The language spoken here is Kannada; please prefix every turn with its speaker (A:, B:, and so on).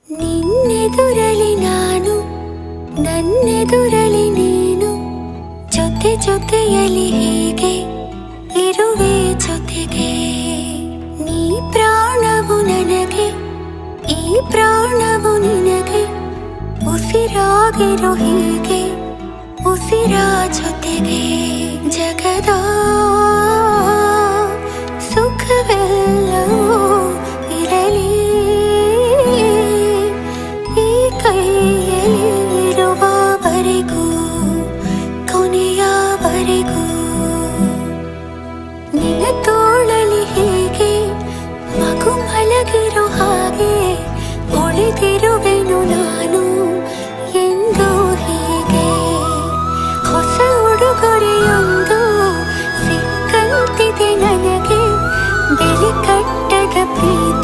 A: ನಿನ್ನೆದುರಲಿ ನಾನು ನನ್ನೆದುರಲಿ ನೀನು ಜೊತೆ ಜೊತೆಯಲಿ ಹೀಗೆ ಇರುವೆ ಜೊತೆಗೆ ನೀ ಪ್ರಾಣವು ನನಗೆ ಈ ಪ್ರಾಣವು ನಿನಗೆ ಉಸಿರಾಗಿರೋ ಹೀಗೆ ಉಸಿರ ಜೊತೆಗೆ ಜಗದ ಸುಖವೆಲ್ಲವೂ ಇರಲಿ ಈ ಕೈಯಲ್ಲಿರುವವರೆಗೂ ಕೊನೆಯವರೆಗೂ ನಿನ್ನ ತೋಳಲಿ ಹೀಗೆ ಮಗು ಮಲಗಿರೋ ಹಾಗೆ ಉಳಿದಿರುವೆನು ನಾನು ಎಂದು ಹೀಗೆ ಹೊಸ ಉಡುಗೊರೆಯೊಂದು ಸಿಕ್ಕಂತಿದೆ ನನಗೆ ಬೆಲೆ ಕಟ್ಟದ ಪ್ರೀತಿ